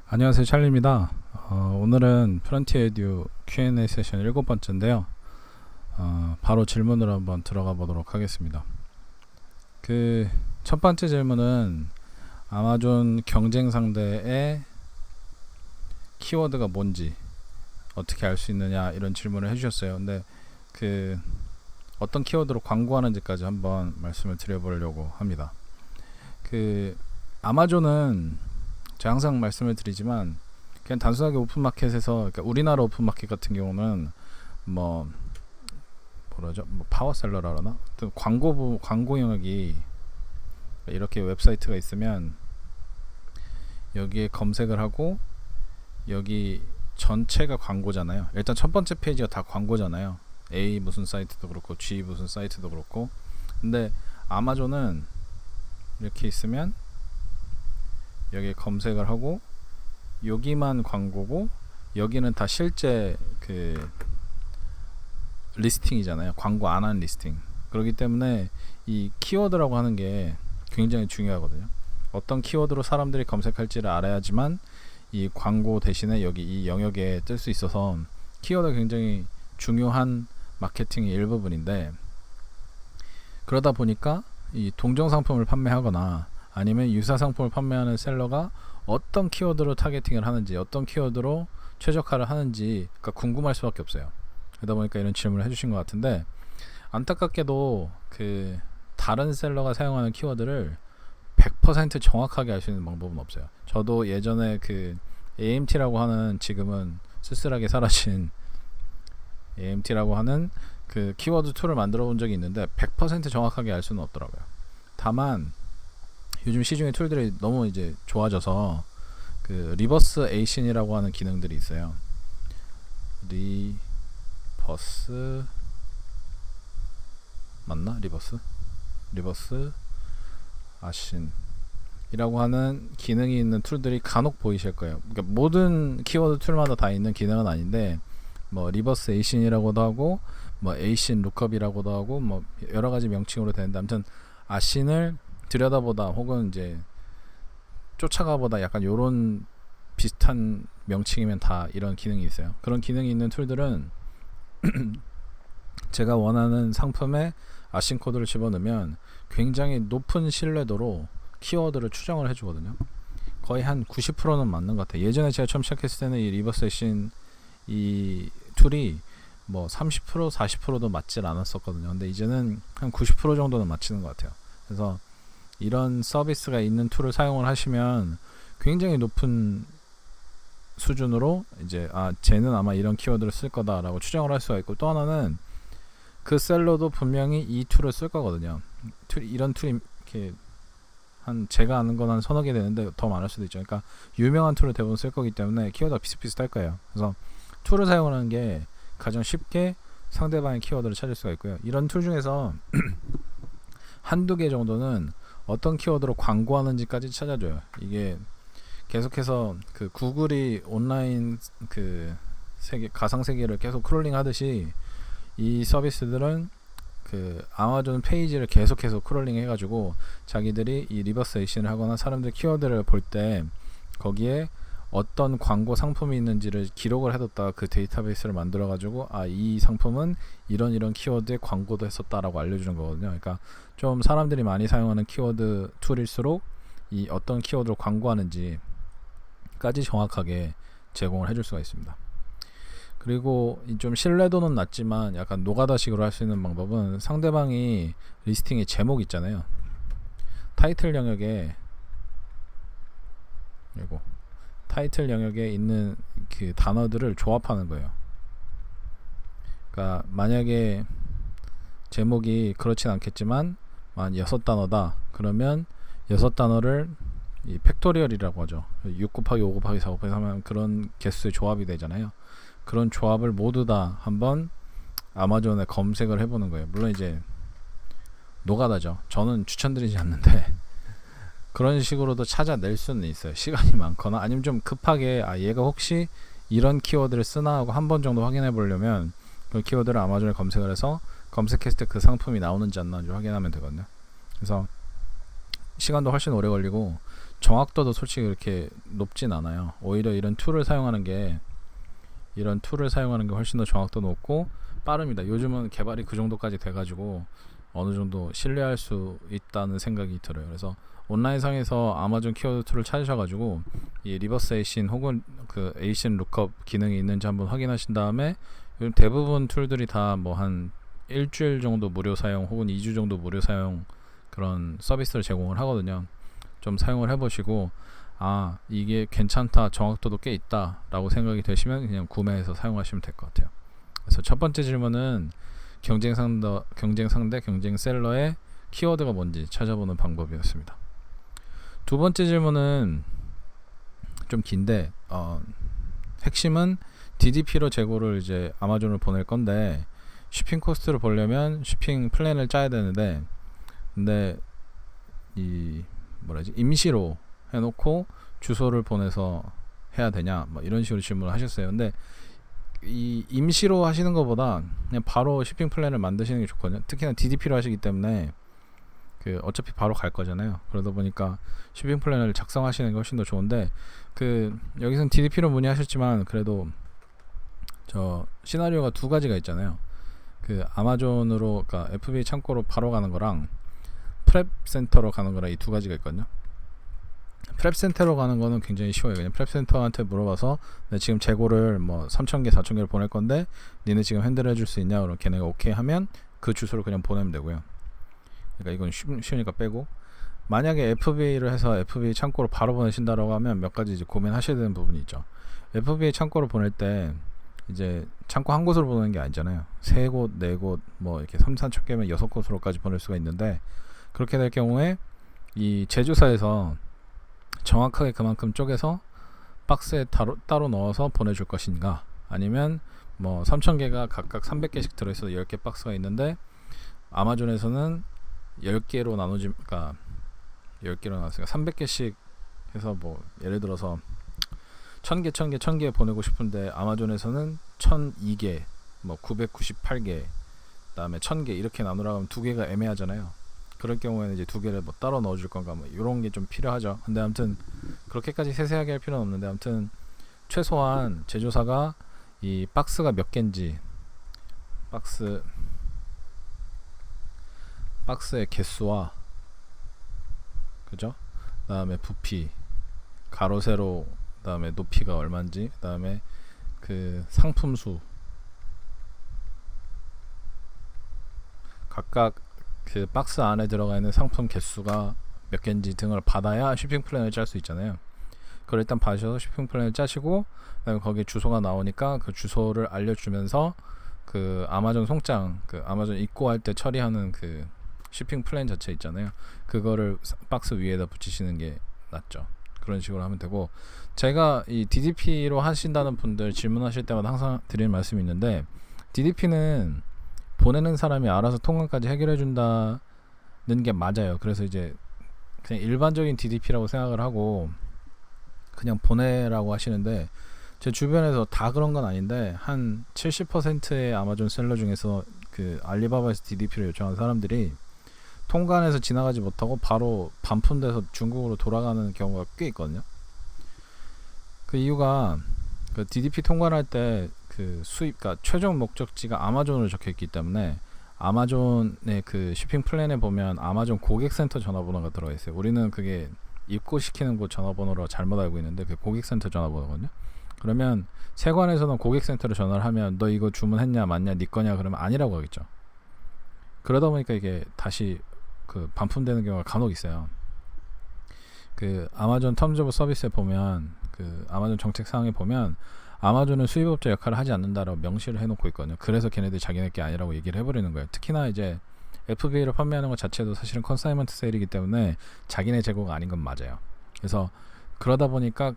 안녕하세요, 찰리입니다. 오늘은 프론티어 에듀 Q&A 세션 7번째인데요. 바로 질문으로 한번 들어가 보도록 하겠습니다. 첫 번째 질문은 아마존 경쟁 상대의 키워드가 뭔지 어떻게 알 수 있느냐, 이런 질문을 해주셨어요. 근데 어떤 키워드로 광고하는지까지 한번 말씀을 드려보려고 합니다. 아마존은 제가 항상 말씀을 드리지만 그냥 단순하게 오픈마켓에서, 그러니까 우리나라 오픈마켓 같은 경우는 뭐 파워셀러라 그러나, 광고 영역이 이렇게 웹사이트가 있으면 여기에 검색을 하고, 여기 전체가 광고잖아요. 일단 첫 번째 페이지가 다 광고잖아요. A 무슨 사이트도 그렇고 G 무슨 사이트도 그렇고. 근데 아마존은 이렇게 있으면 여기에 검색을 하고, 여기만 광고고 여기는 다 실제 리스팅이잖아요. 광고 안 한 리스팅. 그렇기 때문에 이 키워드라고 하는 게 굉장히 중요하거든요. 어떤 키워드로 사람들이 검색할지를 알아야지만 이 광고 대신에 여기 이 영역에 뜰 수 있어서 키워드가 굉장히 중요한 마케팅의 일부분인데, 그러다 보니까 이 동종 상품을 판매하거나 아니면 유사 상품을 판매하는 셀러가 어떤 키워드로 타겟팅을 하는지, 어떤 키워드로 최적화를 하는지가 궁금할 수밖에 없어요. 그러다 보니까 이런 질문을 해주신 것 같은데, 안타깝게도 다른 셀러가 사용하는 키워드를 100% 정확하게 알 수 있는 방법은 없어요. 저도 예전에 AMT라고 하는, 지금은 쓸쓸하게 사라진 AMT라고 하는 키워드 툴을 만들어 본 적이 있는데 100% 정확하게 알 수는 없더라고요. 다만 요즘 시중에 툴들이 너무 이제 좋아져서 리버스 에이신이라고 하는 기능들이 있어요. 리버스 맞나? 리버스 아신이라고 하는 기능이 있는 툴들이 간혹 보이실 거예요. 그러니까 모든 키워드 툴마다 다 있는 기능은 아닌데, 뭐 리버스 에이신이라고도 하고, 뭐 에이신 룩업이라고도 하고, 뭐 여러 가지 명칭으로 되는데, 아무튼 아신을 들여다보다 혹은 이제 쫓아가보다, 약간 요런 비슷한 명칭이면 다 이런 기능이 있어요. 그런 기능이 있는 툴들은 제가 원하는 상품에 아신 코드를 집어넣으면 굉장히 높은 신뢰도로 키워드를 추정을 해주거든요. 거의 한 90%는 맞는 것 같아요. 예전에 제가 처음 시작했을 때는 이 리버스 에이신 이 툴이 뭐 30% 40%도 맞질 않았었거든요. 근데 이제는 한 90% 정도는 맞히는 것 같아요. 그래서 이런 서비스가 있는 툴을 사용을 하시면 굉장히 높은 수준으로 이제 쟤는 아마 이런 키워드를 쓸 거다라고 추정을 할 수가 있고, 또 하나는 그 셀러도 분명히 이 툴을 쓸 거거든요. 이런 툴이 이렇게 제가 아는 건 한 서너 개 되는데 더 많을 수도 있죠. 그러니까 유명한 툴을 대부분 쓸 거기 때문에 키워드가 비슷비슷할 거예요. 그래서 툴을 사용하는 게 가장 쉽게 상대방의 키워드를 찾을 수가 있고요. 이런 툴 중에서 한두 개 정도는 어떤 키워드로 광고하는지까지 찾아줘요. 이게 계속해서 구글이 온라인 세계, 가상 세계를 계속 크롤링 하듯이 이 서비스들은 아마존 페이지를 계속해서 크롤링 해가지고 자기들이 이 리버스 에이신을 하거나 사람들 키워드를 볼 때 거기에 어떤 광고 상품이 있는지를 기록을 해뒀다가 그 데이터베이스를 만들어가지고 이 상품은 이런 키워드에 광고도 했었다라고 알려주는 거거든요. 그러니까 좀 사람들이 많이 사용하는 키워드 툴일수록 이 어떤 키워드로 광고하는지까지 정확하게 제공을 해줄 수가 있습니다. 그리고 좀 신뢰도는 낮지만 약간 노가다식으로 할 수 있는 방법은, 상대방이 리스팅의 제목 있잖아요. 타이틀 영역에 있는 단어들을 조합하는 거예요. 그러니까 만약에 제목이 그렇진 않겠지만 만 6단어다 그러면 6단어를 이 팩토리얼이라고 하죠. 6 곱하기 5 곱하기 4 곱하기 3 하면 그런 개수의 조합이 되잖아요. 그런 조합을 모두 다 한번 아마존에 검색을 해보는 거예요. 물론 이제 노가다죠. 저는 추천드리지 않는데 그런 식으로도 찾아낼 수는 있어요. 시간이 많거나 아니면 좀 급하게 얘가 혹시 이런 키워드를 쓰나 하고 한 번 정도 확인해 보려면 그 키워드를 아마존에 검색을 해서 검색했을 때 그 상품이 나오는지 안 나오는지 확인하면 되거든요. 그래서 시간도 훨씬 오래 걸리고 정확도도 솔직히 그렇게 높진 않아요. 오히려 이런 툴을 사용하는 게 훨씬 더 정확도 높고 빠릅니다. 요즘은 개발이 그 정도까지 돼가지고 어느 정도 신뢰할 수 있다는 생각이 들어요. 그래서 온라인상에서 아마존 키워드 툴을 찾으셔가지고 이 리버스 에이신 혹은 그 에이신 룩업 기능이 있는지 한번 확인하신 다음에, 요즘 대부분 툴들이 다 뭐 한 일주일 정도 무료 사용 혹은 2주 정도 무료 사용 그런 서비스를 제공을 하거든요. 좀 사용을 해보시고 이게 괜찮다, 정확도도 꽤 있다 라고 생각이 되시면 그냥 구매해서 사용하시면 될 것 같아요. 그래서 첫 번째 질문은 경쟁 상대, 경쟁 셀러의 키워드가 뭔지 찾아보는 방법이었습니다. 두 번째 질문은 좀 긴데 핵심은 DDP로 재고를 이제 아마존을 보낼 건데, 쉬핑 코스트를 보려면 쉬핑 플랜을 짜야 되는데, 근데 임시로 해놓고 주소를 보내서 해야 되냐, 뭐 이런 식으로 질문을 하셨어요. 근데 이 임시로 하시는 것보다 그냥 바로 쉬핑 플랜을 만드시는 게 좋거든요. 특히나 DDP로 하시기 때문에 그 어차피 바로 갈 거잖아요. 그러다 보니까 쉬핑 플랜을 작성하시는 게 훨씬 더 좋은데, 그 여기선 DDP로 문의하셨지만 그래도 저 시나리오가 두 가지가 있잖아요. 그 아마존으로, 그러니까 FBA 창고로 바로 가는 거랑 프랩 센터로 가는 거랑 이 두 가지가 있거든요. 프랩 센터로 가는 거는 굉장히 쉬워요. 그냥 프랩 센터한테 물어봐서 내 지금 재고를 뭐 3,000개, 4,000개를 보낼 건데 니네 지금 핸들 해줄 수 있냐? 그럼 걔네가 오케이 하면 그 주소를 그냥 보내면 되고요. 그러니까 이건 쉬우니까 빼고, 만약에 FBA를 해서 FBA 창고로 바로 보내신다라고 하면 몇 가지 이제 고민하셔야 되는 부분이 있죠. FBA 창고로 보낼 때 이제 창고 한 곳으로 보내는 게 아니잖아요. 3곳, 4곳, 뭐 이렇게 3,4천 개면 6곳으로까지 보낼 수가 있는데, 그렇게 될 경우에 이 제조사에서 정확하게 그만큼 쪼개서 박스에 따로 넣어서 보내줄 것인가, 아니면 뭐 3,000개가 각각 300개씩 들어있어 10개 박스가 있는데 아마존에서는 10개로 나누니까 10개로 나눴으니까 300개씩 해서 뭐 예를 들어서 1,000개 보내고 싶은데 아마존에서는 1,002개, 뭐 998개, 그다음에 1,000개 이렇게 나누라고 하면 두 개가 애매하잖아요. 그럴 경우에는 이제 두 개를 뭐 따로 넣어줄 건가, 뭐 이런 게 좀 필요하죠. 근데 아무튼 그렇게까지 세세하게 할 필요는 없는데, 아무튼 최소한 제조사가 이 박스가 몇 개인지, 박스의 개수와, 그죠? 그다음에 부피, 가로 세로, 그다음에 높이가 얼마인지, 그다음에 그 상품 수, 각각 그 박스 안에 들어가 있는 상품 개수가 몇 개인지 등을 받아야 쉬핑 플랜을 짤 수 있잖아요. 그걸 일단 받으셔서 쉬핑 플랜을 짜시고, 그다음에 거기에 주소가 나오니까 그 주소를 알려주면서 그 아마존 송장, 그 아마존 입고할 때 처리하는 그 쉬핑 플랜 자체 있잖아요. 그거를 박스 위에다 붙이시는 게 낫죠. 그런 식으로 하면 되고, 제가 이 DDP로 하신다는 분들 질문하실 때마다 항상 드리는 말씀이 있는데, DDP는 보내는 사람이 알아서 통관까지 해결해 준다는 게 맞아요. 그래서 이제 그냥 일반적인 DDP라고 생각을 하고 그냥 보내라고 하시는데, 제 주변에서 다 그런 건 아닌데 한 70%의 아마존 셀러 중에서 그 알리바바에서 DDP를 요청한 사람들이 통관에서 지나가지 못하고 바로 반품돼서 중국으로 돌아가는 경우가 꽤 있거든요. 그 이유가 그 DDP 통관할 때 그 수입, 그러니까 최종 목적지가 아마존으로 적혀 있기 때문에, 아마존의 그 쉬핑 플랜에 보면 아마존 고객센터 전화번호가 들어가 있어요. 우리는 그게 입고시키는 곳 전화번호로 잘못 알고 있는데 그 고객센터 전화번호거든요. 그러면 세관에서는 고객센터로 전화를 하면 너 이거 주문했냐, 맞냐, 네 거냐 그러면 아니라고 하겠죠. 그러다 보니까 이게 다시 그 반품되는 경우가 간혹 있어요. 그 아마존 텀즈 오브 서비스에 보면, 그 아마존 정책 사항에 보면 아마존은 수입업자 역할을 하지 않는다라고 명시를 해놓고 있거든요. 그래서 걔네들이 자기네 게 아니라고 얘기를 해버리는 거예요. 특히나 이제 FBA로 판매하는 것 자체도 사실은 컨사이먼트 세일이기 때문에 자기네 재고가 아닌 건 맞아요. 그래서 그러다 보니까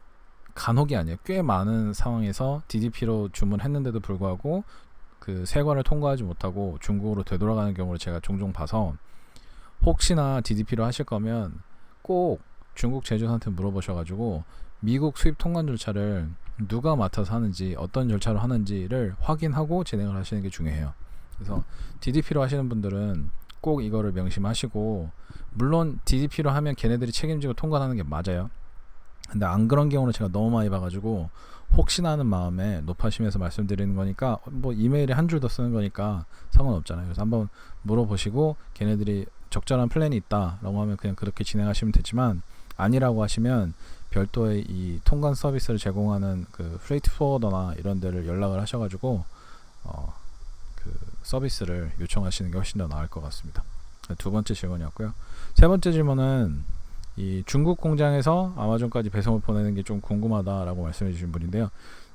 간혹이 아니에요. 꽤 많은 상황에서 DDP로 주문했는데도 불구하고 그 세관을 통과하지 못하고 중국으로 되돌아가는 경우를 제가 종종 봐서, 혹시나 DDP로 하실 거면 꼭 중국 제조사한테 물어보셔가지고 미국 수입 통관 절차를 누가 맡아서 하는지, 어떤 절차로 하는지를 확인하고 진행을 하시는 게 중요해요. 그래서 DDP로 하시는 분들은 꼭 이거를 명심하시고, 물론 DDP로 하면 걔네들이 책임지고 통과하는 게 맞아요. 근데 안 그런 경우는 제가 너무 많이 봐가지고 혹시나 하는 마음에 높아심에서 말씀드리는 거니까, 뭐 이메일에 한 줄 더 쓰는 거니까 상관없잖아요. 그래서 한번 물어보시고 걔네들이 적절한 플랜이 있다라고 하면 그냥 그렇게 진행하시면 되지만, 아니라고 하시면 별도의 이 통관 서비스를 제공하는 그 프레이트 포워더나 이런 데를 연락을 하셔가지고 그 서비스를 요청하시는 게 훨씬 더 나을 것 같습니다. 두 번째 질문이었고요. 세 번째 질문은 이 중국 공장에서 아마존까지 배송을 보내는 게 좀 궁금하다라고 말씀해 주신 분인데요.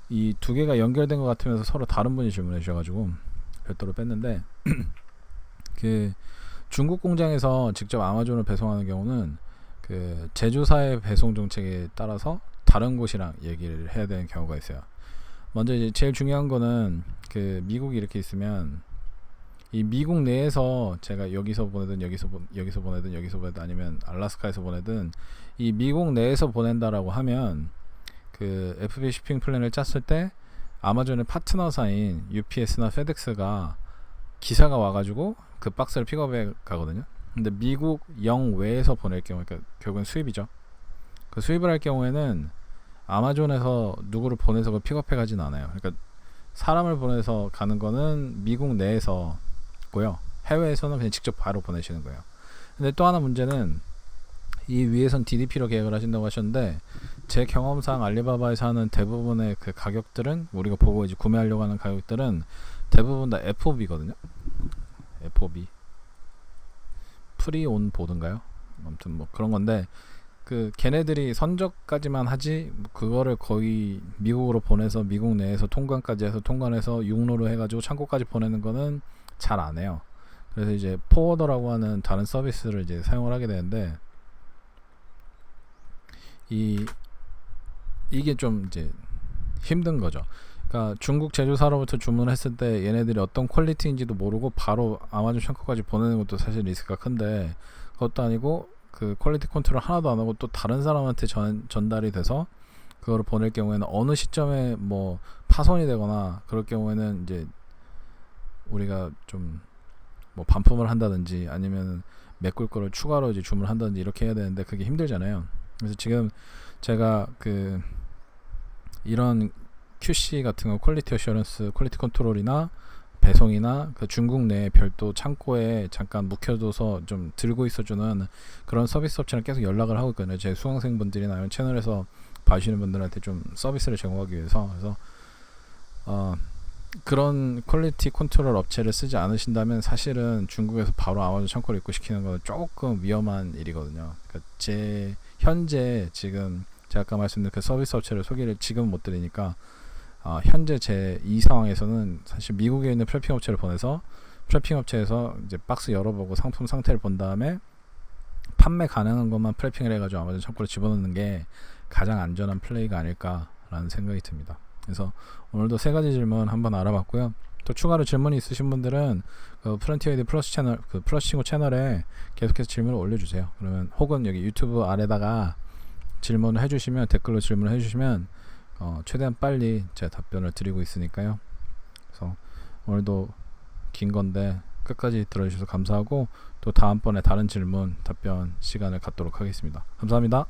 이 두 개가 연결된 것 같으면서 서로 다른 분이 질문해 주셔가지고 별도로 뺐는데 그 중국 공장에서 직접 아마존을 배송하는 경우는 그 제조사의 배송 정책에 따라서 다른 곳이랑 얘기를 해야 되는 경우가 있어요. 먼저 이제 제일 중요한 거는 그 미국이 이렇게 있으면 이 미국 내에서 제가 여기서 보내든 여기서 보내든 아니면 알래스카에서 보내든 이 미국 내에서 보낸다라고 하면 그 FB 쇼핑 플랜을 짰을 때 아마존의 파트너사인 UPS나 페덱스가 기사가 와가지고 그 박스를 픽업해 가거든요. 근데 미국 영 외에서 보낼 경우, 그러니까 결국은 수입이죠. 그 수입을 할 경우에는 아마존에서 누구를 보내서 그 픽업해 가진 않아요. 그러니까 사람을 보내서 가는 거는 미국 내에서 고요. 해외에서는 그냥 직접 바로 보내시는 거예요. 근데 또 하나 문제는 이 위에선 DDP로 계획을 하신다고 하셨는데, 제 경험상 알리바바에서 하는 대부분의 그 가격들은, 우리가 보고 이제 구매하려고 하는 가격들은 대부분 다 FOB거든요. FOB 프리 온 보드인가요? 아무튼 뭐 그런 건데, 그 걔네들이 선적까지만 하지 그거를 거의 미국으로 보내서 미국 내에서 통관까지 해서 통관해서 육로로 해가지고 창고까지 보내는 거는 잘 안 해요. 그래서 이제 포워더라고 하는 다른 서비스를 이제 사용을 하게 되는데, 이게 좀 이제 힘든 거죠. 그러니까 중국 제조사로부터 주문했을 때 얘네들이 어떤 퀄리티인지도 모르고 바로 아마존 창고까지 보내는 것도 사실 리스크가 큰데, 그것도 아니고 그 퀄리티 컨트롤 하나도 안 하고 또 다른 사람한테 전달이 돼서 그거를 보낼 경우에는 어느 시점에 뭐 파손이 되거나 그럴 경우에는 이제 우리가 좀 뭐 반품을 한다든지 아니면 메꿀 거를 추가로 이제 주문을 한다든지 이렇게 해야 되는데 그게 힘들잖아요. 그래서 지금 제가 그 이런 QC 같은 거, 퀄리티 어셔런스, 퀄리티 컨트롤이나 배송이나 그 중국 내 별도 창고에 잠깐 묵혀둬서 좀 들고 있어주는 그런 서비스 업체랑 계속 연락을 하고 있거든요. 제 수강생분들이나 이런 채널에서 봐주시는 분들한테 좀 서비스를 제공하기 위해서. 그래서 그런 퀄리티 컨트롤 업체를 쓰지 않으신다면 사실은 중국에서 바로 아마존 창고를 입고시키는 건 조금 위험한 일이거든요. 그러니까 현재 지금 제가 아까 말씀드린 그 서비스 업체를 소개를 지금 못 드리니까, 현재 제 이 상황에서는 사실 미국에 있는 프레핑 업체를 보내서 프레핑 업체에서 이제 박스 열어보고 상품 상태를 본 다음에 판매 가능한 것만 프레핑을 해가지고 아마존 창고로 집어넣는 게 가장 안전한 플레이가 아닐까라는 생각이 듭니다. 그래서 오늘도 세 가지 질문 한번 알아봤고요. 또 추가로 질문이 있으신 분들은 그 프론티어이드 플러스 채널, 그 플러스 친구 채널에 계속해서 질문을 올려주세요. 그러면 혹은 여기 유튜브 아래다가 질문을 해주시면, 댓글로 질문을 해주시면 최대한 빨리 제가 답변을 드리고 있으니까요. 그래서 오늘도 긴 건데 끝까지 들어주셔서 감사하고, 또 다음번에 다른 질문 답변 시간을 갖도록 하겠습니다. 감사합니다.